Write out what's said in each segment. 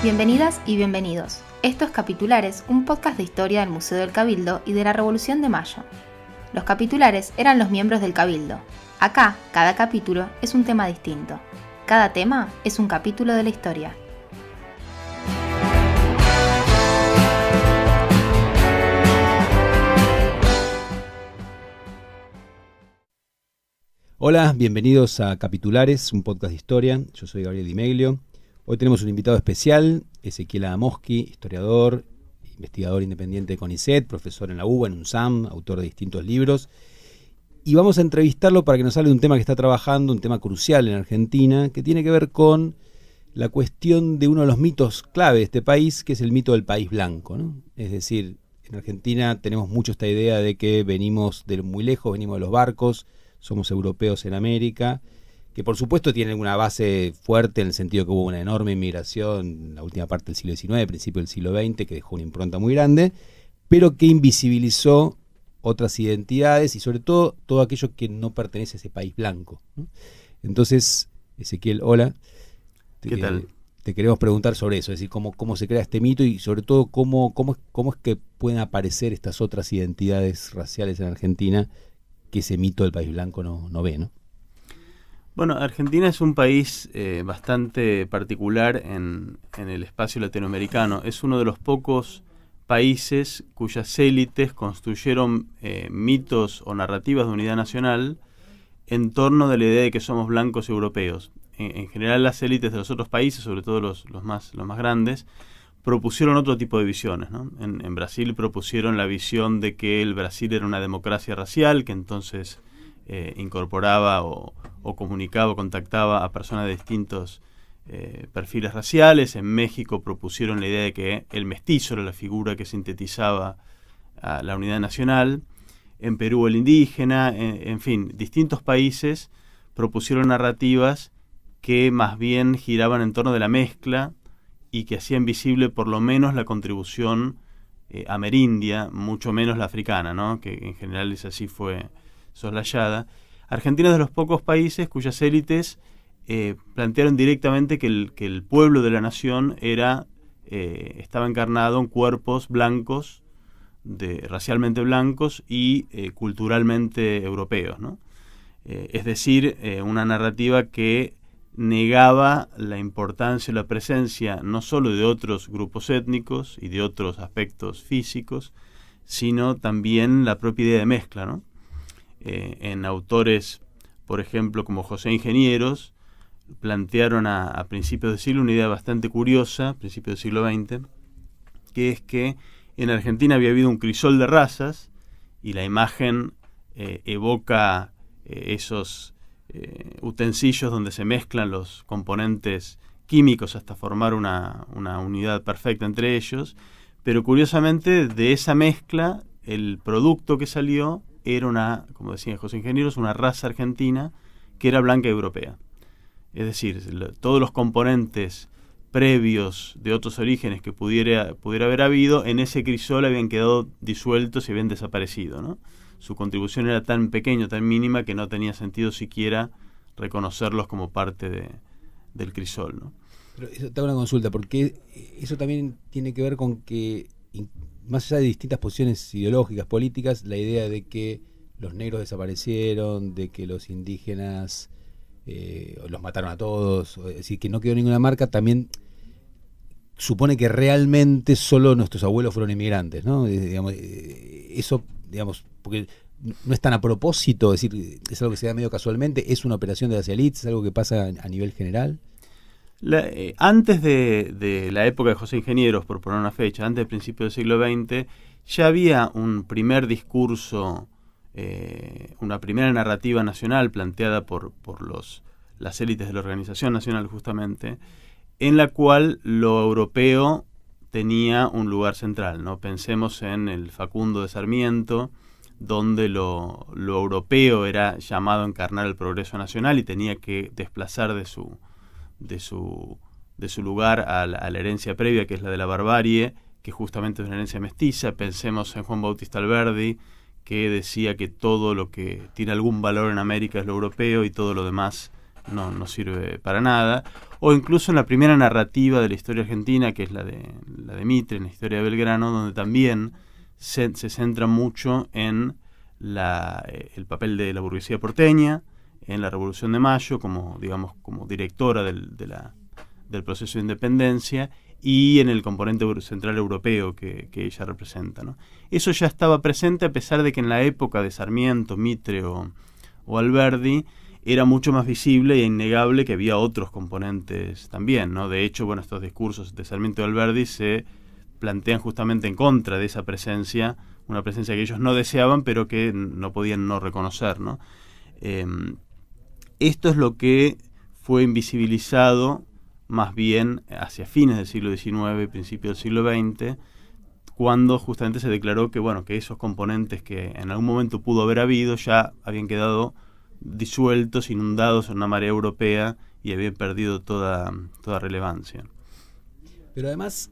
Bienvenidas y bienvenidos. Esto es Capitulares, un podcast de historia del Museo del Cabildo y de la Revolución de Mayo. Los capitulares eran los miembros del Cabildo. Acá, cada capítulo es un tema distinto. Cada tema es un capítulo de la historia. Hola, bienvenidos a Capitulares, un podcast de historia. Yo soy Gabriel Di Meglio. Hoy tenemos un invitado especial, Ezequiel Adamowski, historiador, investigador independiente de CONICET, profesor en la UBA, en UNSAM, autor de distintos libros. Y vamos a entrevistarlo para que nos hable de un tema que está trabajando, un tema crucial en Argentina, que tiene que ver con la cuestión de uno de los mitos clave de este país, que es el mito del país blanco, ¿no? Es decir, en Argentina tenemos mucho esta idea de que venimos de muy lejos, venimos de los barcos, somos europeos en América, que por supuesto tienen una base fuerte en el sentido que hubo una enorme inmigración en la última parte del siglo XIX, principio del siglo XX, que dejó una impronta muy grande, pero que invisibilizó otras identidades y sobre todo todo aquello que no pertenece a ese país blanco, ¿no? Entonces, Ezequiel, hola. ¿Qué tal? Te queremos preguntar sobre eso, es decir, cómo se crea este mito y sobre todo cómo es que pueden aparecer estas otras identidades raciales en Argentina que ese mito del país blanco no ve, ¿no? Bueno, Argentina es un país bastante particular en el espacio latinoamericano. Es uno de los pocos países cuyas élites construyeron mitos o narrativas de unidad nacional en torno de la idea de que somos blancos europeos. En general, las élites de los otros países, sobre todo los más grandes, propusieron otro tipo de visiones, ¿no? En Brasil propusieron la visión de que el Brasil era una democracia racial, que entonces incorporaba o comunicaba o contactaba a personas de distintos perfiles raciales. En México propusieron la idea de que el mestizo era la figura que sintetizaba a la unidad nacional. En Perú el indígena, en fin, distintos países propusieron narrativas que más bien giraban en torno de la mezcla y que hacían visible por lo menos la contribución amerindia, mucho menos la africana, ¿no? Que en general así fue soslayada. Argentina es de los pocos países cuyas élites plantearon directamente que el pueblo de la nación estaba encarnado en cuerpos blancos, racialmente blancos y culturalmente europeos, ¿no? Es decir, una narrativa que negaba la importancia o la presencia no solo de otros grupos étnicos y de otros aspectos físicos, sino también la propia idea de mezcla, ¿no? En autores, por ejemplo, como José Ingenieros, plantearon a principios del siglo una idea bastante curiosa, principios del siglo XX, que es que en Argentina había habido un crisol de razas y la imagen evoca esos utensilios donde se mezclan los componentes químicos hasta formar una unidad perfecta entre ellos, pero curiosamente de esa mezcla el producto que salió era como decía José Ingenieros, una raza argentina que era blanca y europea. Es decir, todos los componentes previos de otros orígenes que pudiera haber habido, en ese crisol habían quedado disueltos y habían desaparecido, ¿no? Su contribución era tan pequeña, tan mínima, que no tenía sentido siquiera reconocerlos como parte del crisol, ¿no? Pero eso, te hago una consulta, porque eso también tiene que ver con que, más allá de distintas posiciones ideológicas, políticas, la idea de que los negros desaparecieron, de que los indígenas los mataron a todos, es decir, que no quedó ninguna marca, también supone que realmente solo nuestros abuelos fueron inmigrantes, ¿no? Eso, digamos, porque no es tan a propósito, es decir, es algo que se da medio casualmente, es una operación de las élites, es algo que pasa a nivel general. Antes de la época de José Ingenieros, por poner una fecha, antes del principio del siglo XX, ya había un primer discurso, una primera narrativa nacional planteada por las élites de la Organización Nacional justamente, en la cual lo europeo tenía un lugar central, ¿no? Pensemos en el Facundo de Sarmiento, donde lo europeo era llamado a encarnar el progreso nacional y tenía que desplazar de su lugar a la herencia previa, que es la de la barbarie, que justamente es una herencia mestiza. Pensemos en Juan Bautista Alberdi, que decía que todo lo que tiene algún valor en América es lo europeo y todo lo demás no sirve para nada, o incluso en la primera narrativa de la historia argentina, que es la de Mitre, en la historia de Belgrano, donde también se centra mucho en el papel de la burguesía porteña, en la Revolución de Mayo, como directora del proceso de independencia, y en el componente central europeo que ella representa, ¿no? Eso ya estaba presente, a pesar de que en la época de Sarmiento, Mitre o Alberdi era mucho más visible e innegable que había otros componentes también, ¿no? De hecho, estos discursos de Sarmiento y Alberdi se plantean justamente en contra de esa presencia, una presencia que ellos no deseaban, pero que no podían no reconocer, ¿no? Esto es lo que fue invisibilizado más bien hacia fines del siglo XIX y principios del siglo XX, cuando justamente se declaró que esos componentes que en algún momento pudo haber habido ya habían quedado disueltos, inundados en una marea europea y habían perdido toda relevancia. Pero además,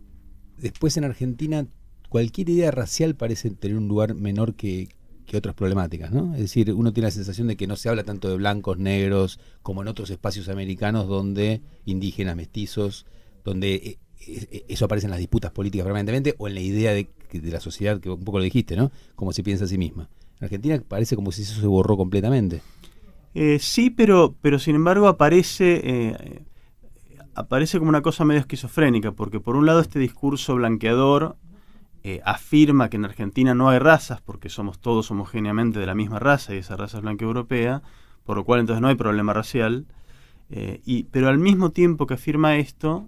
después en Argentina, cualquier idea racial parece tener un lugar menor que otras problemáticas, ¿no? Es decir, uno tiene la sensación de que no se habla tanto de blancos, negros, como en otros espacios americanos donde indígenas, mestizos, donde eso aparece en las disputas políticas permanentemente, o en la idea de la sociedad, que un poco lo dijiste, ¿no? Cómo se piensa a sí misma. En Argentina parece como si eso se borró completamente. Sí, pero sin embargo aparece como una cosa medio esquizofrénica, porque por un lado este discurso blanqueador afirma que en Argentina no hay razas, porque somos todos homogéneamente de la misma raza, y esa raza es blanca europea, por lo cual entonces no hay problema racial, pero al mismo tiempo que afirma esto,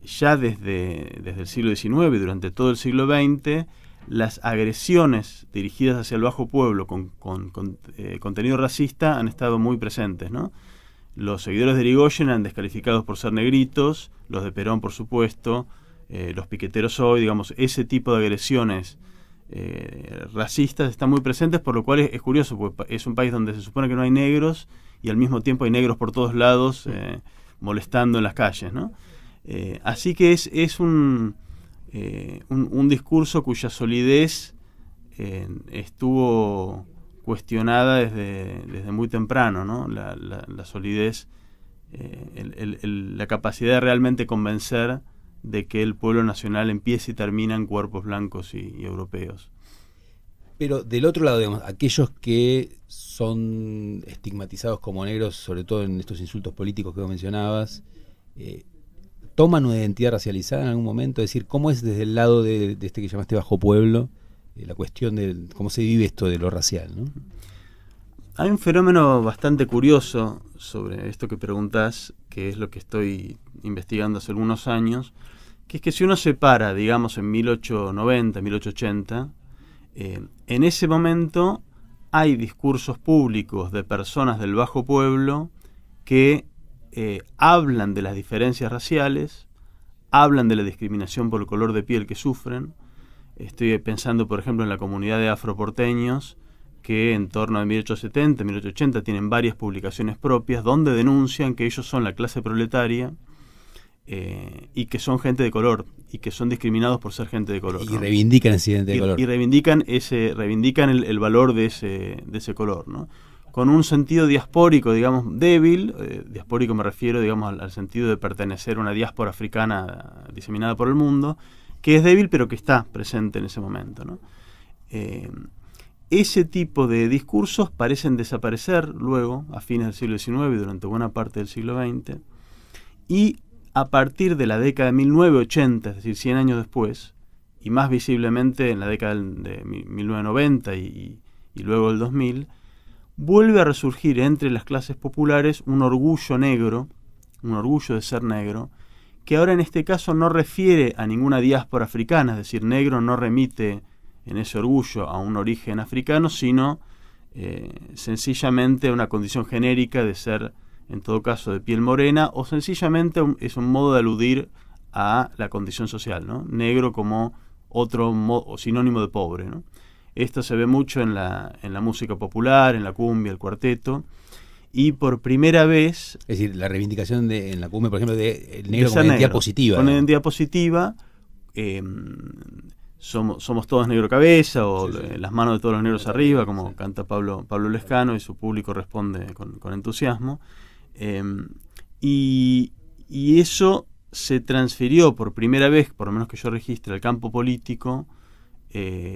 ya desde el siglo XIX y durante todo el siglo XX, las agresiones dirigidas hacia el bajo pueblo con contenido racista han estado muy presentes, ¿no? Los seguidores de Irigoyen eran descalificados por ser negritos, los de Perón, por supuesto, los piqueteros hoy, ese tipo de agresiones racistas están muy presentes, por lo cual es curioso, porque es un país donde se supone que no hay negros y al mismo tiempo hay negros por todos lados molestando en las calles, ¿no? Así que es un discurso cuya solidez estuvo cuestionada desde muy temprano, ¿no? La solidez, la capacidad de realmente convencer de que el pueblo nacional empieza y termina en cuerpos blancos y europeos. Pero del otro lado, aquellos que son estigmatizados como negros, sobre todo en estos insultos políticos que vos mencionabas, ¿toman una identidad racializada en algún momento? Es decir, ¿cómo es desde el lado de este que llamaste bajo pueblo, la cuestión de cómo se vive esto de lo racial, ¿no? Hay un fenómeno bastante curioso sobre esto que preguntás, que es lo que estoy investigando hace algunos años, que es que si uno se para, en 1890, 1880, en ese momento hay discursos públicos de personas del bajo pueblo que hablan de las diferencias raciales, hablan de la discriminación por el color de piel que sufren. Estoy pensando, por ejemplo, en la comunidad de afroporteños, que en torno a 1870, 1880 tienen varias publicaciones propias donde denuncian que ellos son la clase proletaria y que son gente de color y que son discriminados por ser gente de color, y ¿no? reivindican ese gente de color. Y reivindican el valor de ese color, ¿no? Con un sentido diaspórico, débil. Diaspórico me refiero, al sentido de pertenecer a una diáspora africana diseminada por el mundo, que es débil pero que está presente en ese momento, ¿no? Ese tipo de discursos parecen desaparecer luego, a fines del siglo XIX y durante buena parte del siglo XX, y a partir de la década de 1980, es decir, 100 años después, y más visiblemente en la década de 1990 y luego del 2000, vuelve a resurgir entre las clases populares un orgullo negro, un orgullo de ser negro, que ahora en este caso no refiere a ninguna diáspora africana, es decir, negro no remite en ese orgullo a un origen africano, sino sencillamente a una condición genérica de ser, en todo caso, de piel morena, o sencillamente es un modo de aludir a la condición social, ¿no? Negro como otro sinónimo de pobre, ¿no? Esto se ve mucho en la música popular, en la cumbia, el cuarteto, y por primera vez... Es decir, la reivindicación en la cumbia, por ejemplo, de el negro como identidad positiva. Con una identidad positiva, somos todos negro cabeza, o Sí. las manos de todos los negros arriba, como canta Pablo Lescano, y su público responde con entusiasmo. Y eso se transfirió por primera vez, por lo menos que yo registre, al campo político,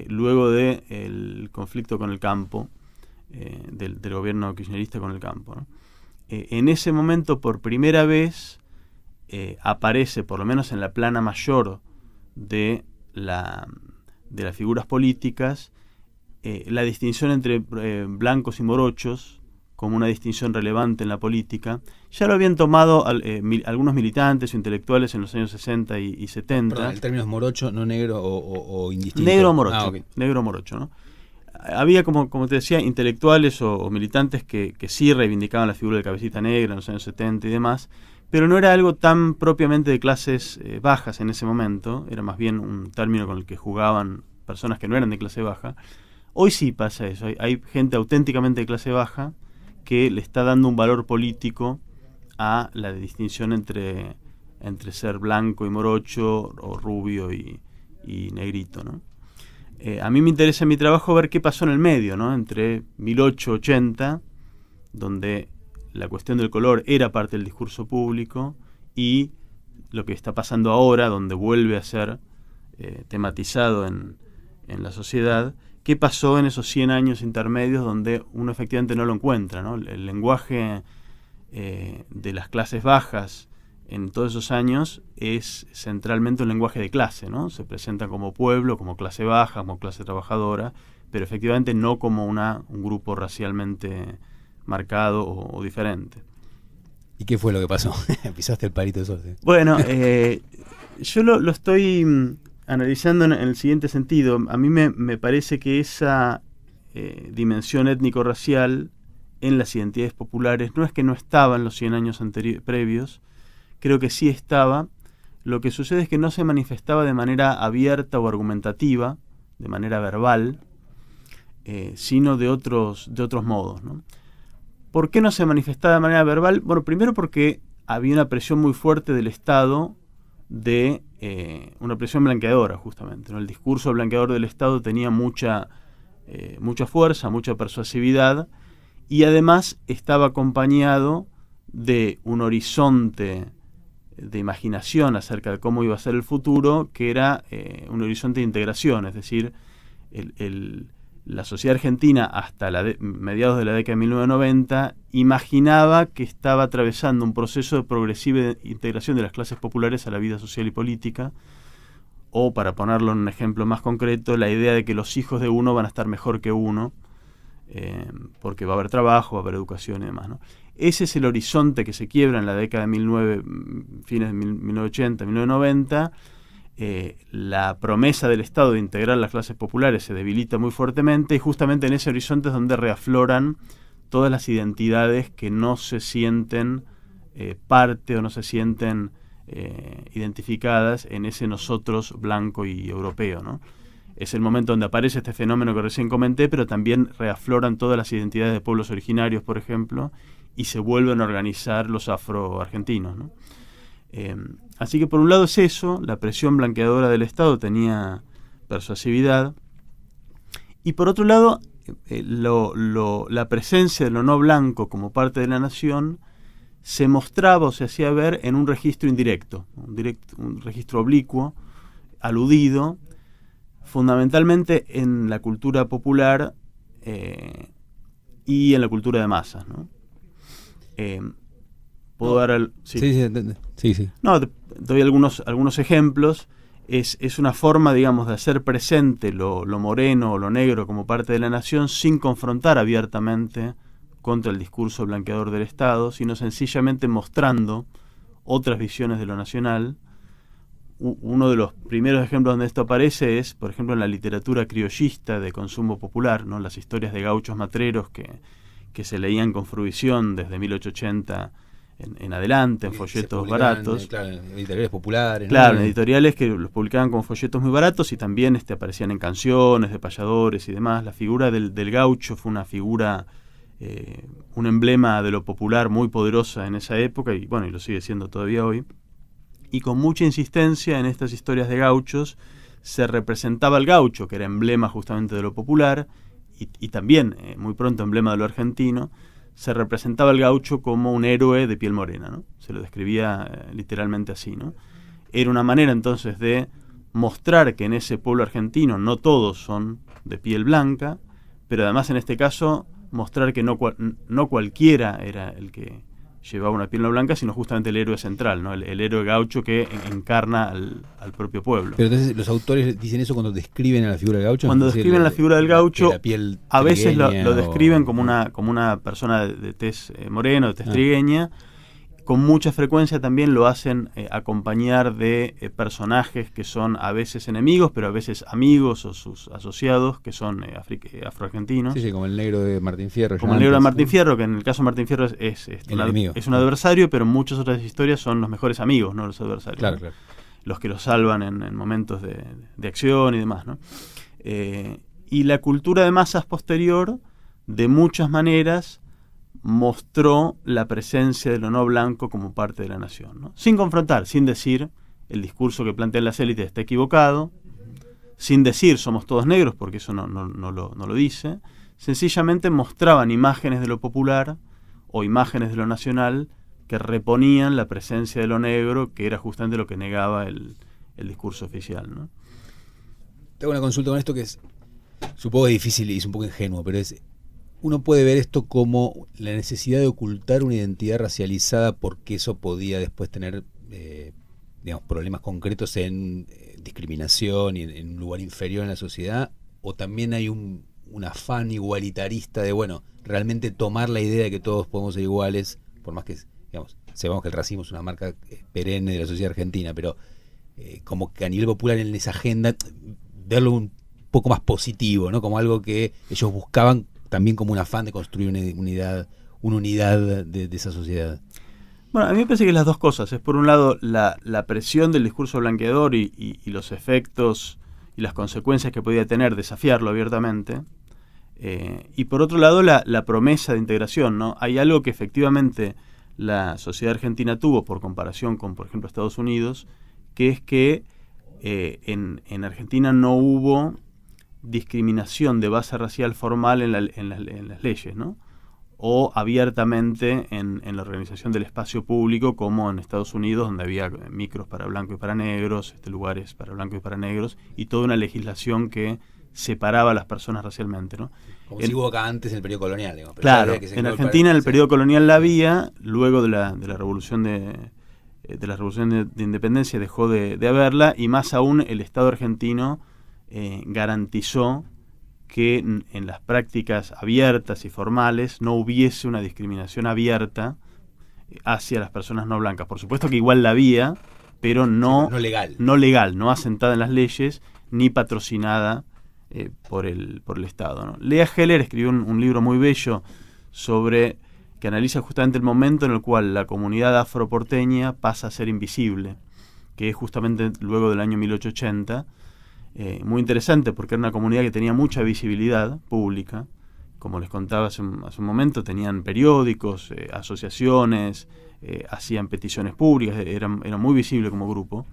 luego del conflicto con el campo, del gobierno kirchnerista con el campo, ¿no? En ese momento, por primera vez, aparece, por lo menos en la plana mayor de las figuras políticas, la distinción entre blancos y morochos como una distinción relevante en la política. Ya lo habían tomado algunos militantes o intelectuales en los años 60 y 70. Perdón, el término es morocho, no negro o indistinto. Negro o morocho, Okay. negro o morocho, ¿no? Había, como te decía, intelectuales o militantes que sí reivindicaban la figura de cabecita negra en los años 70 y demás, pero no era algo tan propiamente de clases bajas en ese momento, era más bien un término con el que jugaban personas que no eran de clase baja. Hoy sí pasa eso, hay gente auténticamente de clase baja que le está dando un valor político a la distinción entre ser blanco y morocho, o rubio y negrito, ¿no? A mí me interesa en mi trabajo ver qué pasó en el medio, ¿no? Entre 1880, donde la cuestión del color era parte del discurso público, y lo que está pasando ahora, donde vuelve a ser tematizado en la sociedad. ¿Qué pasó en esos 100 años intermedios donde uno efectivamente no lo encuentra, ¿no? El lenguaje de las clases bajas en todos esos años es centralmente un lenguaje de clase, ¿no? Se presenta como pueblo, como clase baja, como clase trabajadora, pero efectivamente no como un grupo racialmente marcado o diferente. ¿Y qué fue lo que pasó? Pisaste el palito de sol. ¿Sí? Bueno, yo lo estoy analizando en el siguiente sentido. A mí me parece que esa dimensión étnico-racial en las identidades populares no es que no estaba en los 100 años previos, creo que sí estaba. Lo que sucede es que no se manifestaba de manera abierta o argumentativa, de manera verbal, sino de otros modos, ¿no? ¿Por qué no se manifestaba de manera verbal? Bueno, primero porque había una presión muy fuerte del Estado, de una presión blanqueadora, justamente, ¿no? El discurso blanqueador del Estado tenía mucha fuerza, mucha persuasividad, y además estaba acompañado de un horizonte de imaginación acerca de cómo iba a ser el futuro, que era un horizonte de integración, es decir, la sociedad argentina hasta mediados de la década de 1990 imaginaba que estaba atravesando un proceso de progresiva integración de las clases populares a la vida social y política, o, para ponerlo en un ejemplo más concreto, la idea de que los hijos de uno van a estar mejor que uno, porque va a haber trabajo, va a haber educación y demás, ¿no? Ese es el horizonte que se quiebra en la década de fines de 1980, 1990. La promesa del Estado de integrar las clases populares se debilita muy fuertemente, y justamente en ese horizonte es donde reafloran todas las identidades que no se sienten parte o no se sienten identificadas en ese nosotros blanco y europeo, ¿no? Es el momento donde aparece este fenómeno que recién comenté, pero también reafloran todas las identidades de pueblos originarios, por ejemplo, y se vuelven a organizar los afroargentinos, ¿no? Así que por un lado es eso, la presión blanqueadora del Estado tenía persuasividad, y por otro lado la presencia de lo no blanco como parte de la nación se mostraba o se hacía ver en un registro indirecto, un registro oblicuo, aludido, fundamentalmente en la cultura popular y en la cultura de masas, ¿no? ¿Puedo dar Sí. No, doy algunos ejemplos. Es una forma, digamos, de hacer presente lo moreno o lo negro como parte de la nación sin confrontar abiertamente contra el discurso blanqueador del Estado, sino sencillamente mostrando otras visiones de lo nacional. Uno de los primeros ejemplos donde esto aparece es, por ejemplo, en la literatura criollista de consumo popular, ¿no? Las historias de gauchos matreros que se leían con fruición desde 1880 en adelante, en folletos baratos. Claro, editoriales populares. Claro, ¿no? en editoriales que los publicaban con folletos muy baratos, y también aparecían en canciones de payadores y demás. La figura del gaucho fue una figura, un emblema de lo popular muy poderosa en esa época, y bueno, y lo sigue siendo todavía hoy. Y con mucha insistencia en estas historias de gauchos se representaba al gaucho, que era emblema justamente de lo popular, y también, muy pronto, emblema de lo argentino. Se representaba al gaucho como un héroe de piel morena, ¿no? Se lo describía literalmente así, ¿no? Era una manera entonces de mostrar que en ese pueblo argentino no todos son de piel blanca, pero además en este caso mostrar que no cualquiera era el que llevaba una piel no blanca, sino justamente el héroe central, ¿no? El héroe gaucho que encarna al propio pueblo. Pero entonces los autores dicen eso cuando describen a la figura del gaucho. Cuando describen la figura del gaucho, a veces lo describen o... como una persona de tez morena, de tez trigueña. Con mucha frecuencia también lo hacen acompañar de personajes que son a veces enemigos, pero a veces amigos o sus asociados, que son afroargentinos. Sí, como el negro de Martín Fierro. Como el negro de Martín Fierro, que en el caso de Martín Fierro es un adversario, pero en muchas otras historias son los mejores amigos, no los adversarios. Claro, ¿no? claro. Los que los salvan en momentos de acción y demás, ¿no? Y la cultura de masas posterior, de muchas maneras, mostró la presencia de lo no blanco como parte de la nación, ¿no? Sin confrontar, sin decir el discurso que plantean las élites está equivocado, sin decir somos todos negros, porque eso no lo dice. Sencillamente mostraban imágenes de lo popular o imágenes de lo nacional que reponían la presencia de lo negro, que era justamente lo que negaba el discurso oficial, ¿no? Tengo una consulta con esto que es, supongo que es difícil y es un poco ingenuo, pero uno puede ver esto como la necesidad de ocultar una identidad racializada porque eso podía después tener problemas concretos en discriminación y en un lugar inferior en la sociedad, o también hay un afán igualitarista de, realmente tomar la idea de que todos podemos ser iguales, por más que, sabemos que el racismo es una marca perenne de la sociedad argentina, pero como que a nivel popular en esa agenda, verlo un poco más positivo, ¿no? Como algo que ellos buscaban también como un afán de construir una unidad de esa sociedad. Bueno, a mí me parece que las dos cosas. Es por un lado la presión del discurso blanqueador y los efectos y las consecuencias que podía tener desafiarlo abiertamente. Y por otro lado la promesa de integración, ¿no? Hay algo que efectivamente la sociedad argentina tuvo por comparación con, por ejemplo, Estados Unidos, que es que en Argentina no hubo discriminación de base racial formal en las leyes, ¿no? O abiertamente en la organización del espacio público, como en Estados Unidos, donde había micros para blancos y para negros, lugares para blancos y para negros, y toda una legislación que separaba a las personas racialmente, ¿no? Como si hubo acá antes en el periodo colonial, digamos. Claro, en Argentina en el periodo colonial la había, luego de la revolución de independencia dejó de haberla, y más aún el Estado argentino garantizó que en las prácticas abiertas y formales no hubiese una discriminación abierta hacia las personas no blancas. Por supuesto que igual la había, pero no legal, no asentada en las leyes ni patrocinada por el Estado, ¿no? Lea Heller escribió un libro muy bello que analiza justamente el momento en el cual la comunidad afroporteña pasa a ser invisible, que es justamente luego del año 1880. Muy interesante porque era una comunidad que tenía mucha visibilidad pública, como les contaba hace un momento, tenían periódicos, asociaciones, hacían peticiones públicas, eran muy visibles como grupo,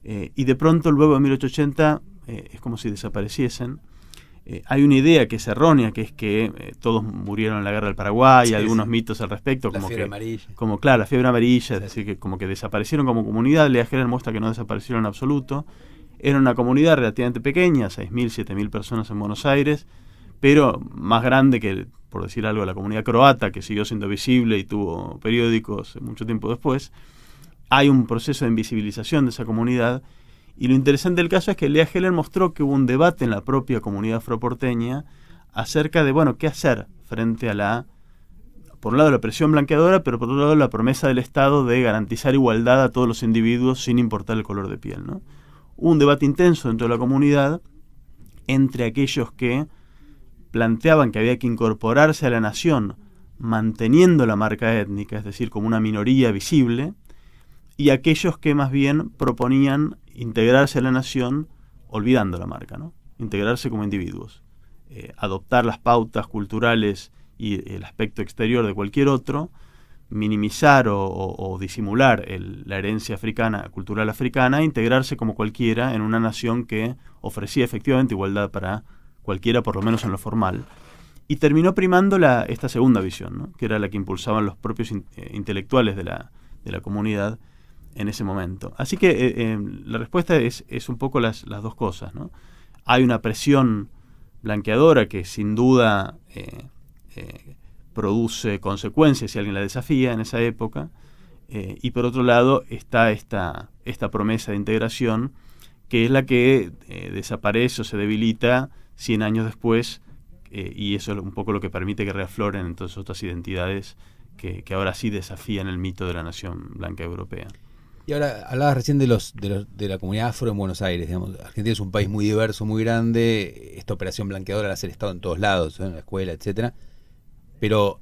y de pronto luego de 1880 es como si desapareciesen. Hay una idea que es errónea, que es que todos murieron en la guerra del Paraguay, algunos mitos al respecto, la fiebre amarilla. La fiebre amarilla, es decir, que como que desaparecieron como comunidad. Lea Heller muestra que no desaparecieron en absoluto. Era una comunidad relativamente pequeña, 6.000, 7.000 personas en Buenos Aires, pero más grande que, por decir algo, la comunidad croata, que siguió siendo visible y tuvo periódicos mucho tiempo después. Hay un proceso de invisibilización de esa comunidad, y lo interesante del caso es que Lea Heller mostró que hubo un debate en la propia comunidad afroporteña acerca de, qué hacer frente a por un lado la presión blanqueadora, pero por otro lado la promesa del Estado de garantizar igualdad a todos los individuos sin importar el color de piel, ¿no? Hubo un debate intenso dentro de la comunidad entre aquellos que planteaban que había que incorporarse a la nación manteniendo la marca étnica, es decir, como una minoría visible, y aquellos que más bien proponían integrarse a la nación olvidando la marca, ¿no? Integrarse como individuos, adoptar las pautas culturales y el aspecto exterior de cualquier otro, minimizar o disimular la herencia africana, cultural africana, e integrarse como cualquiera en una nación que ofrecía efectivamente igualdad para cualquiera, por lo menos en lo formal. Y terminó primando esta segunda visión, ¿no? Que era la que impulsaban los propios intelectuales de la comunidad en ese momento. Así que la respuesta es un poco las dos cosas, ¿no? Hay una presión blanqueadora que sin duda produce consecuencias si alguien la desafía en esa época, y por otro lado está esta promesa de integración, que es la que desaparece o se debilita 100 años después, y eso es un poco lo que permite que reafloren entonces otras identidades que ahora sí desafían el mito de la nación blanca europea. Y ahora hablabas recién de la comunidad afro en Buenos Aires. Digamos, Argentina es un país muy diverso, muy grande. Esta operación blanqueadora la hace el Estado en todos lados, en la escuela, etcétera. Pero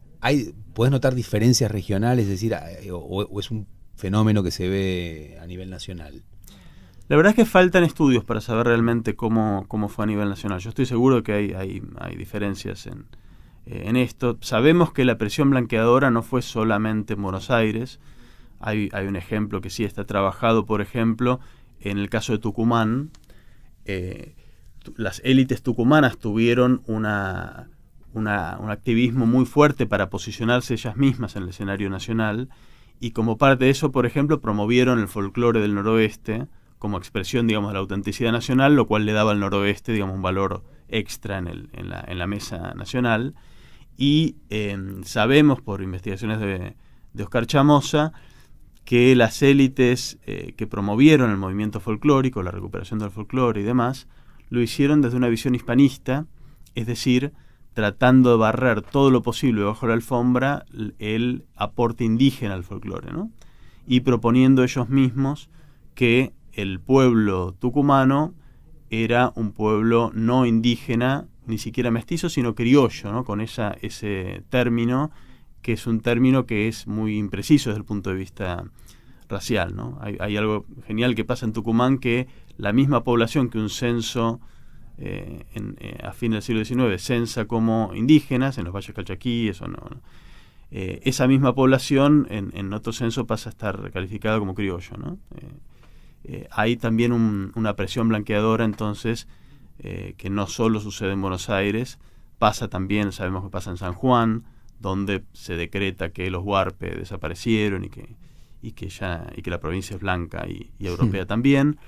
¿podés notar diferencias regionales? Es decir, o es un fenómeno que se ve a nivel nacional. La verdad es que faltan estudios para saber realmente cómo fue a nivel nacional. Yo estoy seguro que hay diferencias en esto. Sabemos que la presión blanqueadora no fue solamente en Buenos Aires. Hay un ejemplo que sí está trabajado, por ejemplo, en el caso de Tucumán. Las élites tucumanas tuvieron un activismo muy fuerte para posicionarse ellas mismas en el escenario nacional, y como parte de eso, por ejemplo, promovieron el folclore del noroeste como expresión, digamos, de la autenticidad nacional, lo cual le daba al noroeste, digamos, un valor extra en la mesa nacional. Y sabemos por investigaciones de Oscar Chamosa que las élites que promovieron el movimiento folclórico, la recuperación del folclore y demás, lo hicieron desde una visión hispanista, es decir, tratando de barrer todo lo posible bajo la alfombra el aporte indígena al folclore, ¿no? Y proponiendo ellos mismos que el pueblo tucumano era un pueblo no indígena, ni siquiera mestizo, sino criollo, ¿no? Con ese término, que es un término que es muy impreciso desde el punto de vista racial, ¿no? Hay algo genial que pasa en Tucumán, que la misma población que un censo a fines del siglo XIX censa como indígenas, en los valles calchaquíes o no, esa misma población en otro censo pasa a estar calificada como criollo, ¿no? Hay también una presión blanqueadora, entonces, que no solo sucede en Buenos Aires, pasa también, sabemos que pasa en San Juan, donde se decreta que los huarpes desaparecieron y que la provincia es blanca y europea también.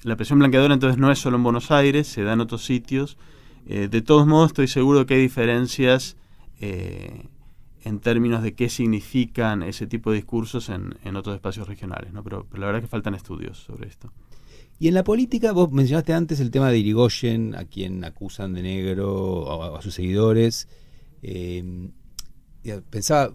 La presión blanqueadora entonces no es solo en Buenos Aires, se da en otros sitios. De todos modos, estoy seguro que hay diferencias en términos de qué significan ese tipo de discursos en otros espacios regionales, ¿no? Pero la verdad es que faltan estudios sobre esto. Y en la política, vos mencionaste antes el tema de Irigoyen, a quien acusan de negro, o a sus seguidores. Pensaba,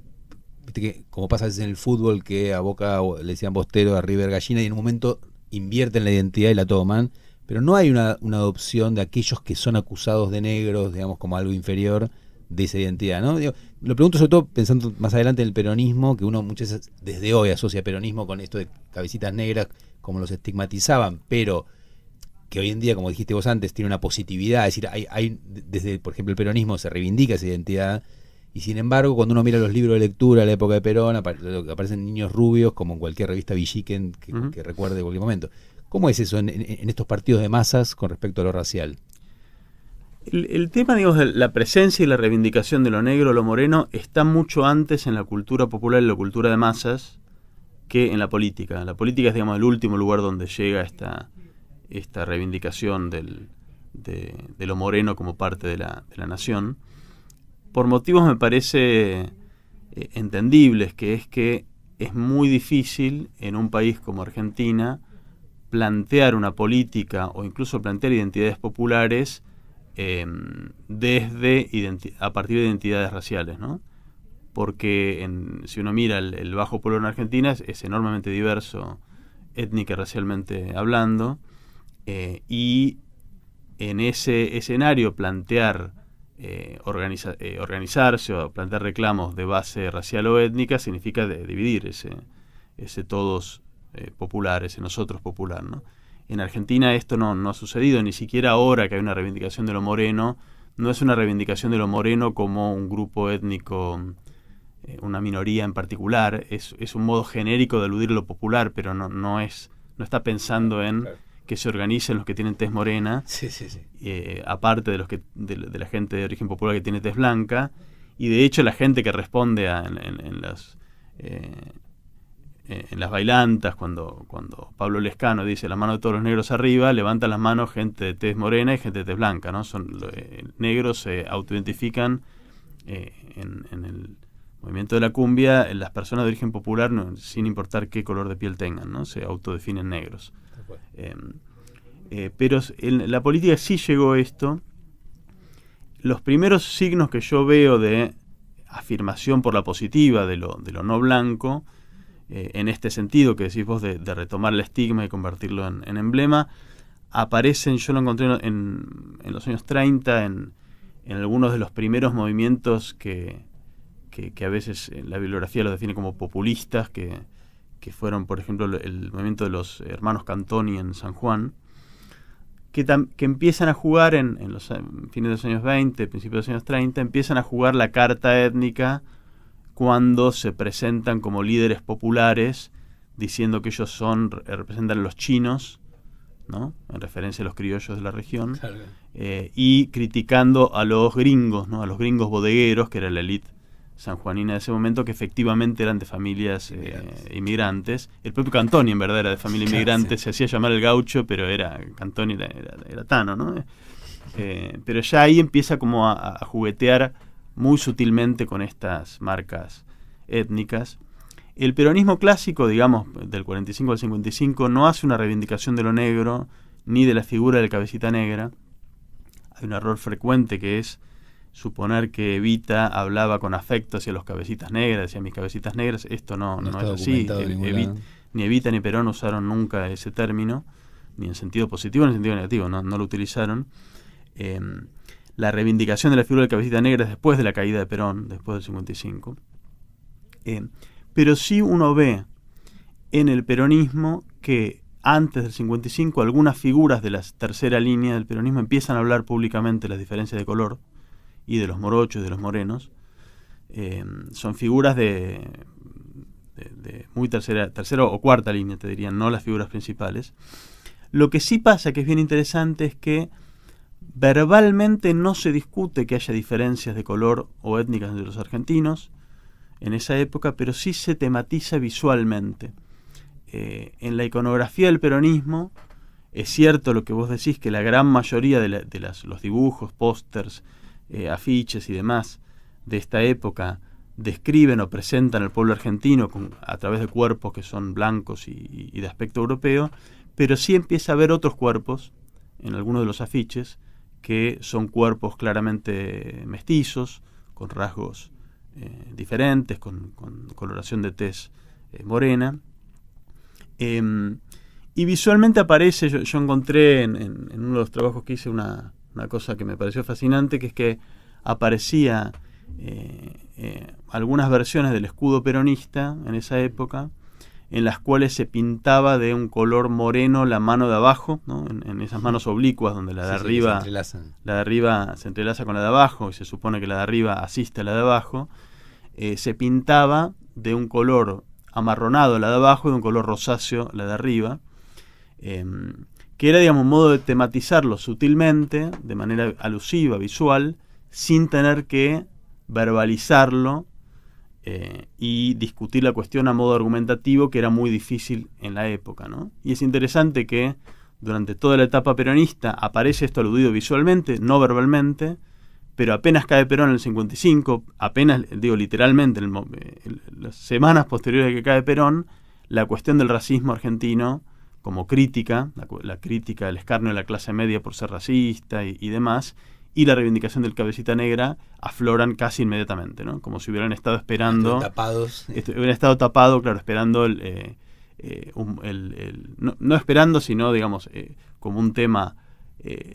viste, que como pasa a veces en el fútbol, que a Boca le decían Bostero, a River Gallina, y en un momento invierten la identidad y la toman, pero no hay una adopción de aquellos que son acusados de negros, digamos, como algo inferior de esa identidad, ¿no? Digo, lo pregunto sobre todo pensando más adelante en el peronismo, que uno muchas veces desde hoy asocia peronismo con esto de cabecitas negras, como los estigmatizaban, pero que hoy en día, como dijiste vos antes, tiene una positividad, es decir, hay desde, por ejemplo, el peronismo se reivindica esa identidad, y sin embargo, cuando uno mira los libros de lectura de la época de Perón, aparecen niños rubios, como en cualquier revista Villiquen que recuerde en cualquier momento. ¿Cómo es eso en estos partidos de masas con respecto a lo racial? El tema, digamos, de la presencia y la reivindicación de lo negro o lo moreno está mucho antes en la cultura popular y la cultura de masas que en la política. La política es, digamos, el último lugar donde llega esta reivindicación de lo moreno como parte de la nación, por motivos me parece entendibles, que es muy difícil en un país como Argentina plantear una política o incluso plantear identidades populares a partir de identidades raciales, ¿no? Porque si uno mira el bajo pueblo en Argentina es enormemente diverso, étnica y racialmente hablando, y en ese escenario plantear organizarse o plantear reclamos de base racial o étnica significa dividir ese todos popular, ese nosotros popular, ¿no? En Argentina esto no ha sucedido, ni siquiera ahora que hay una reivindicación de lo moreno, no es una reivindicación de lo moreno como un grupo étnico una minoría en particular, es un modo genérico de aludir a lo popular, pero no está pensando en que se organicen los que tienen tez morena, aparte de los de la gente de origen popular que tiene tez blanca, y de hecho la gente que responde en las bailantas, cuando Pablo Lescano dice la mano de todos los negros arriba, levanta las manos gente de tez morena y gente de tez blanca, ¿no? Negros se autoidentifican en el movimiento de la cumbia, las personas de origen popular, sin importar qué color de piel tengan, ¿no? Se autodefinen negros. Pero en la política sí llegó esto. Los primeros signos que yo veo de afirmación por la positiva de lo no blanco, en este sentido que decís vos de retomar el estigma y convertirlo en emblema, aparecen, yo lo encontré en los años 30, en algunos de los primeros movimientos que a veces la bibliografía los define como populistas, que fueron, por ejemplo, el movimiento de los hermanos Cantoni en San Juan, que empiezan a jugar en los fines de los años 20, principios de los años 30, empiezan a jugar la carta étnica cuando se presentan como líderes populares, diciendo que ellos representan a los chinos, ¿no? En referencia a los criollos de la región, claro. Y criticando a los gringos, ¿no? A los gringos bodegueros, que era la élite sanjuanina de ese momento, que efectivamente eran de familias inmigrantes. El propio Cantoni, en verdad, era de familia inmigrante, se hacía llamar el gaucho, pero Cantoni era tano, ¿no? Pero ya ahí empieza como a juguetear muy sutilmente con estas marcas étnicas. El peronismo clásico, digamos, del 45 al 55, no hace una reivindicación de lo negro, ni de la figura del cabecita negra. Hay un error frecuente que es suponer que Evita hablaba con afecto hacia los cabecitas negras, hacia mis cabecitas negras. Esto no es así. Ni Evita ni Perón usaron nunca ese término, ni en sentido positivo ni en sentido negativo, no lo utilizaron. La reivindicación de la figura del cabecita negra es después de la caída de Perón, después del 55. Pero sí uno ve en el peronismo que antes del 55 algunas figuras de la tercera línea del peronismo empiezan a hablar públicamente de las diferencias de color y de los morochos y de los morenos. Son figuras de muy tercera o cuarta línea, te dirían, no las figuras principales. Lo que sí pasa, que es bien interesante, es que verbalmente no se discute que haya diferencias de color o étnicas entre los argentinos en esa época, pero sí se tematiza visualmente. En la iconografía del peronismo es cierto lo que vos decís, que la gran mayoría de los dibujos, pósters, afiches y demás de esta época describen o presentan al pueblo argentino a través de cuerpos que son blancos y de aspecto europeo, pero sí empieza a haber otros cuerpos en algunos de los afiches que son cuerpos claramente mestizos, con rasgos diferentes, con coloración de tez morena. Y visualmente aparece, yo encontré en uno de los trabajos que hice una cosa que me pareció fascinante, que es que aparecía algunas versiones del escudo peronista en esa época, en las cuales se pintaba de un color moreno la mano de abajo, ¿no? En esas manos oblicuas donde la de arriba se entrelaza con la de abajo y se supone que la de arriba asiste a la de abajo, se pintaba de un color amarronado la de abajo y de un color rosáceo la de arriba, que era, digamos, un modo de tematizarlo sutilmente, de manera alusiva, visual, sin tener que verbalizarlo y discutir la cuestión a modo argumentativo, que era muy difícil en la época, ¿no? Y es interesante que durante toda la etapa peronista aparece esto aludido visualmente, no verbalmente, pero apenas cae Perón en el 55, apenas, digo literalmente, las semanas posteriores a que cae Perón, la cuestión del racismo argentino como crítica, la crítica del escarnio de la clase media por ser racista y demás, y la reivindicación del cabecita negra afloran casi inmediatamente, ¿no? Como si hubieran estado esperando... tapados. Hubieran estado tapado, claro, esperando no esperando, sino, digamos, como un tema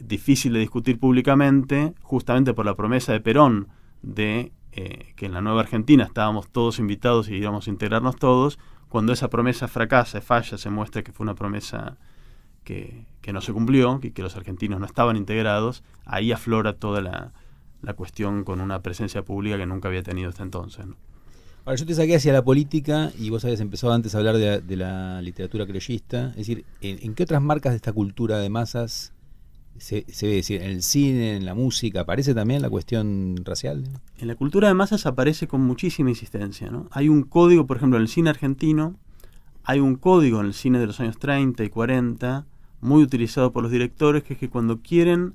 difícil de discutir públicamente, justamente por la promesa de Perón de que en la nueva Argentina estábamos todos invitados y íbamos a integrarnos todos. Cuando esa promesa fracasa, falla, se muestra que fue una promesa que no se cumplió, que los argentinos no estaban integrados, ahí aflora toda la cuestión con una presencia pública que nunca había tenido hasta entonces, ¿no? Ahora, yo te saqué hacia la política y vos habías empezado antes a hablar de la literatura criollista. Es decir, ¿en qué otras marcas de esta cultura de masas se ve? Es decir, ¿en el cine, en la música, aparece también la cuestión racial? En la cultura de masas aparece con muchísima insistencia, ¿no? Hay un código, por ejemplo, en el cine argentino, hay un código en el cine de los años 30 y 40, muy utilizado por los directores, que es que cuando quieren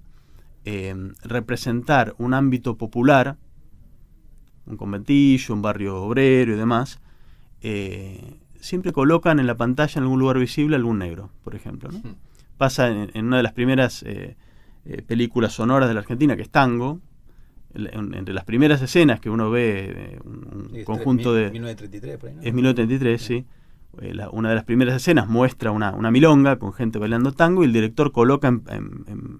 representar un ámbito popular, un conventillo, un barrio obrero y demás, siempre colocan en la pantalla, en algún lugar visible, algún negro, por ejemplo, ¿no? Pasa en una de las primeras películas sonoras de la Argentina, que es Tango. Entre las primeras escenas que uno ve, un conjunto de... 1933, por ahí, ¿no? Es 1933, sí. Una de las primeras escenas muestra una milonga con gente bailando tango, y el director coloca en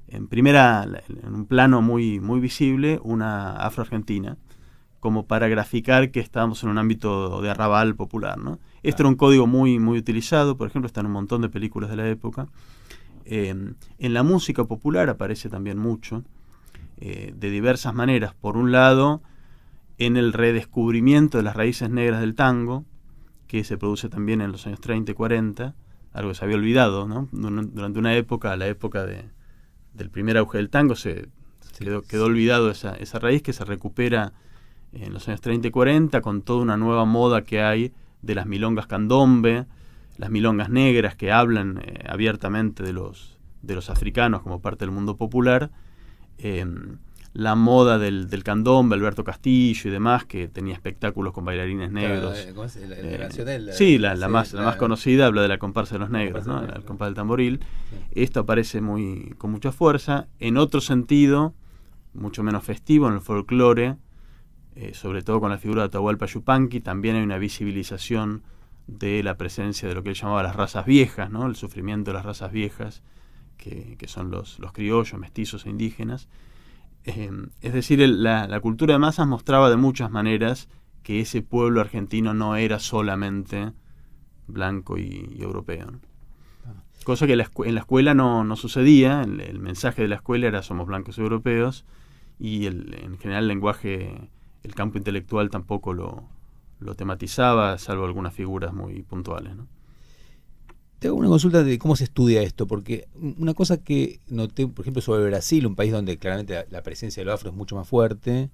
un plano muy, muy visible una afroargentina, como para graficar que estábamos en un ámbito de arrabal popular, ¿no? Esto era un código muy, muy utilizado, por ejemplo, está en un montón de películas de la época. En la música popular aparece también mucho, de diversas maneras. Por un lado, en el redescubrimiento de las raíces negras del tango, que se produce también en los años 30 y 40, algo que se había olvidado, ¿no? Durante una época, la época del primer auge del tango, quedó olvidado esa raíz, que se recupera en los años 30 y 40 con toda una nueva moda que hay de las milongas candombe, las milongas negras que hablan abiertamente de los africanos como parte del mundo popular, la moda del candombe, Alberto Castillo y demás, que tenía espectáculos con bailarines negros. ¿Cómo es? La canción de él, sí, la más conocida habla de la comparsa de los negros, ¿no? El compás del tamboril. Sí. Esto aparece con mucha fuerza. En otro sentido, mucho menos festivo, en el folclore, sobre todo con la figura de Atahualpa Yupanqui, también hay una visibilización de la presencia de lo que él llamaba las razas viejas, ¿no? El sufrimiento de las razas viejas, que son los criollos, mestizos e indígenas. Es decir, la cultura de masas mostraba de muchas maneras que ese pueblo argentino no era solamente blanco y europeo, ¿no? Cosa que en la escuela no sucedía. El mensaje de la escuela era: somos blancos y europeos, y en general el lenguaje, el campo intelectual tampoco lo tematizaba, salvo algunas figuras muy puntuales, ¿no? Te hago una consulta de cómo se estudia esto, porque una cosa que noté, por ejemplo, sobre Brasil, un país donde claramente la presencia de lo afro es mucho más fuerte,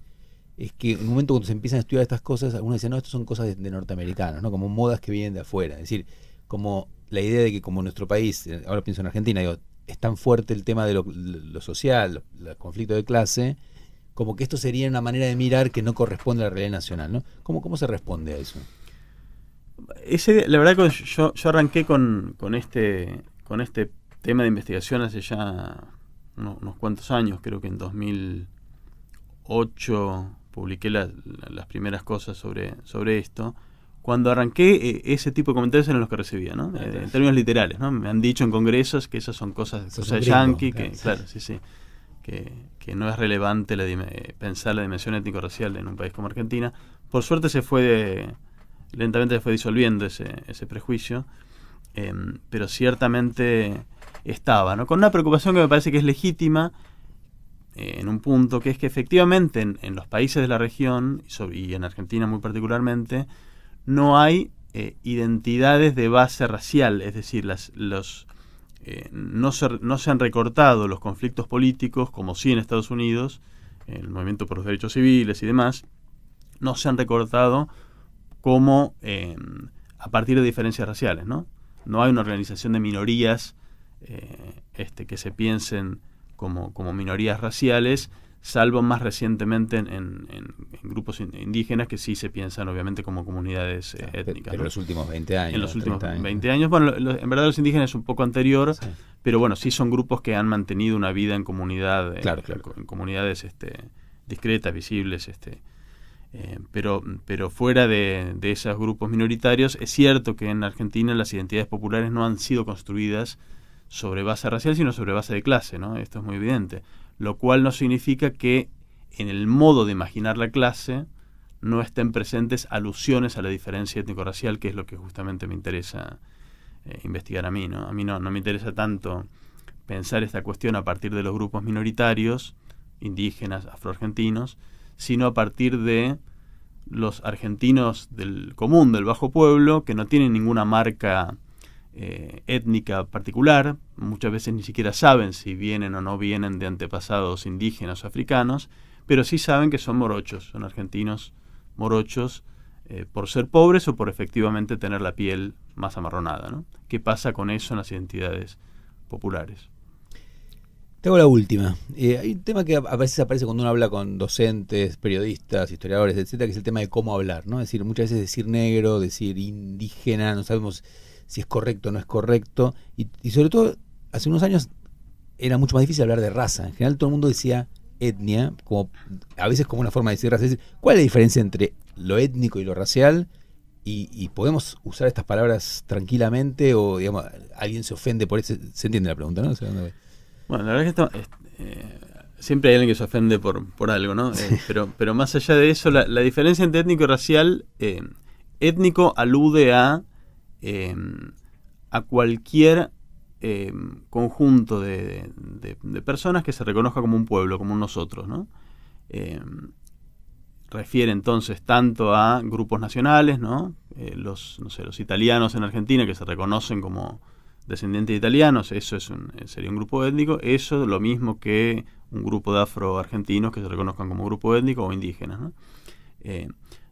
es que en un momento cuando se empiezan a estudiar estas cosas, algunos dicen, no, esto son cosas de norteamericanos, ¿no? Como modas que vienen de afuera. Es decir, como la idea de que como nuestro país, ahora pienso en Argentina, digo, es tan fuerte el tema de lo social, los conflictos de clase, como que esto sería una manera de mirar que no corresponde a la realidad nacional, ¿no? ¿Cómo se responde a eso? La verdad que yo arranqué con este tema de investigación hace ya unos cuantos años. Creo que en 2008 publiqué las primeras cosas sobre esto. Cuando arranqué, ese tipo de comentarios eran los que recibía, ¿no? En términos literales, ¿no? Me han dicho en congresos que esas son cosas yanqui, claro, sí. Que no es relevante pensar la dimensión étnico-racial en un país como Argentina. Por suerte lentamente se fue disolviendo ese prejuicio, pero ciertamente estaba, ¿no? Con una preocupación que me parece que es legítima, en un punto, que es que efectivamente en los países de la región, y en Argentina muy particularmente, no hay identidades de base racial. Es decir, no se han recortado los conflictos políticos, como sí en Estados Unidos, el movimiento por los derechos civiles y demás, no se han recortado como a partir de diferencias raciales, ¿no? No hay una organización de minorías que se piensen como minorías raciales, salvo más recientemente en grupos indígenas, que sí se piensan obviamente como comunidades étnicas. Pero en los últimos 20 años. En los últimos 20 años. Bueno, en verdad los indígenas es un poco anterior, sí. Pero bueno, sí son grupos que han mantenido una vida en comunidad, claro. En comunidades discretas, visibles, pero fuera de esos grupos minoritarios, es cierto que en Argentina las identidades populares no han sido construidas sobre base racial, sino sobre base de clase, ¿no? Esto es muy evidente. Lo cual no significa que en el modo de imaginar la clase no estén presentes alusiones a la diferencia étnico-racial, que es lo que justamente me interesa investigar a mí, ¿no? A mí no me interesa tanto pensar esta cuestión a partir de los grupos minoritarios, indígenas, afroargentinos, sino a partir de los argentinos del común, del bajo pueblo, que no tienen ninguna marca étnica particular, muchas veces ni siquiera saben si vienen o no vienen de antepasados indígenas o africanos, pero sí saben que son morochos, son argentinos morochos, por ser pobres o por efectivamente tener la piel más amarronada, ¿no? ¿Qué pasa con eso en las identidades populares? Te hago la última. Hay un tema que a veces aparece cuando uno habla con docentes, periodistas, historiadores, etcétera, que es el tema de cómo hablar, ¿no? Es decir, muchas veces decir negro, decir indígena, no sabemos si es correcto o no es correcto. Y sobre todo, hace unos años era mucho más difícil hablar de raza. En general todo el mundo decía etnia, como a veces como una forma de decir raza. Es decir, ¿cuál es la diferencia entre lo étnico y lo racial? Y podemos usar estas palabras tranquilamente, o digamos, alguien se ofende por eso. Se entiende la pregunta, ¿no? O sea, bueno, la verdad es que siempre hay alguien que se ofende por algo, ¿no? Pero más allá de eso, la diferencia entre étnico y racial, étnico alude a cualquier conjunto de personas que se reconozca como un pueblo, como un nosotros, ¿no? Refiere entonces tanto a grupos nacionales, ¿no? Los italianos en Argentina, que se reconocen como descendientes de italianos, eso sería un grupo étnico. Eso lo mismo que un grupo de afroargentinos que se reconozcan como grupo étnico, o indígenas, ¿no?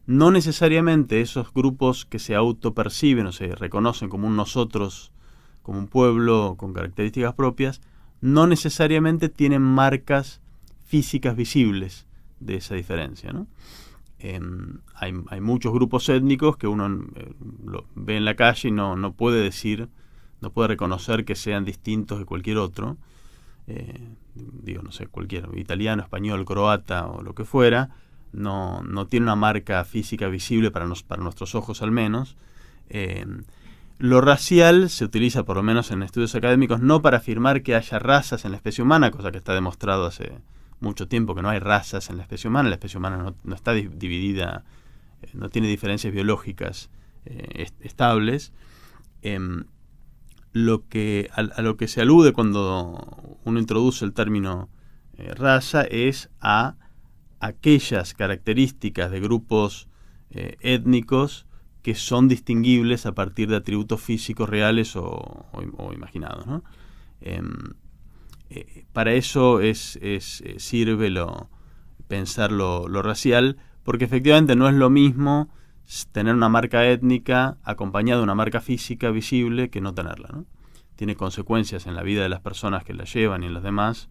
No necesariamente esos grupos que se autoperciben o se reconocen como un nosotros, como un pueblo con características propias, no necesariamente tienen marcas físicas visibles de esa diferencia, ¿no? Hay muchos grupos étnicos que uno lo ve en la calle y no puede decir, no puede reconocer que sean distintos de cualquier otro. Cualquier italiano, español, croata o lo que fuera, no tiene una marca física visible para nuestros ojos al menos. Lo racial se utiliza, por lo menos en estudios académicos, no para afirmar que haya razas en la especie humana, cosa que está demostrado hace mucho tiempo que no hay razas en la especie humana. La especie humana no está dividida, no tiene diferencias biológicas estables. A lo que se alude cuando uno introduce el término raza es a aquellas características de grupos étnicos que son distinguibles a partir de atributos físicos reales o imaginados, ¿no? Para eso sirve pensar lo racial, porque efectivamente no es lo mismo tener una marca étnica acompañada de una marca física visible que no tenerla, ¿no? Tiene consecuencias en la vida de las personas que la llevan y en los demás,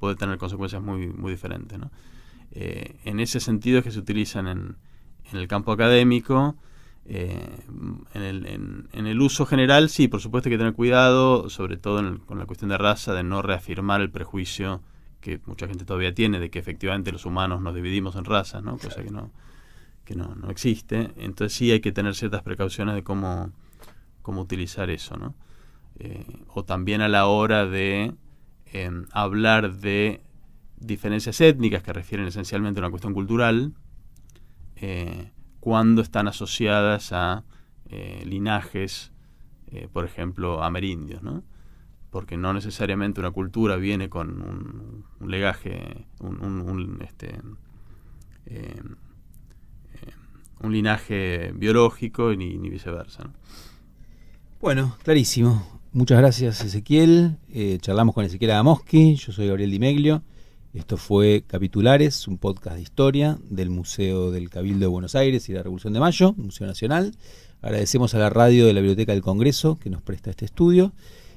puede tener consecuencias muy, muy diferentes, ¿no? En ese sentido es que se utilizan en el campo académico. En el uso general, sí, por supuesto hay que tener cuidado, sobre todo con la cuestión de raza, de no reafirmar el prejuicio que mucha gente todavía tiene de que efectivamente los humanos nos dividimos en razas, ¿no? Cosa que no existe. Entonces sí hay que tener ciertas precauciones de cómo utilizar eso, ¿no? O también a la hora de hablar de diferencias étnicas que refieren esencialmente a una cuestión cultural, cuando están asociadas a linajes, por ejemplo, amerindios, ¿no? Porque no necesariamente una cultura viene con un legaje, un linaje biológico ni viceversa, ¿no? Bueno, clarísimo. Muchas gracias, Ezequiel. Charlamos con Ezequiel Adamowski. Yo soy Gabriel Di Meglio. Esto fue Capitulares, un podcast de historia del Museo del Cabildo de Buenos Aires y la Revolución de Mayo, Museo Nacional. Agradecemos a la radio de la Biblioteca del Congreso que nos presta este estudio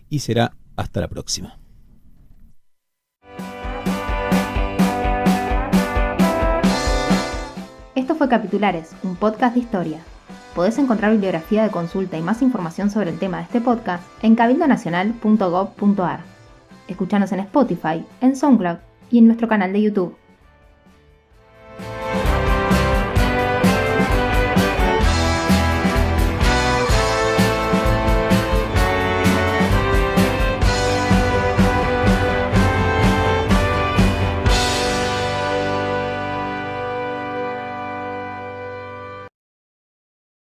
y será hasta la próxima. Esto fue Capitulares, un podcast de historia. Podés encontrar bibliografía de consulta y más información sobre el tema de este podcast en cabildonacional.gov.ar. Escuchanos en Spotify, en SoundCloud y en nuestro canal de YouTube.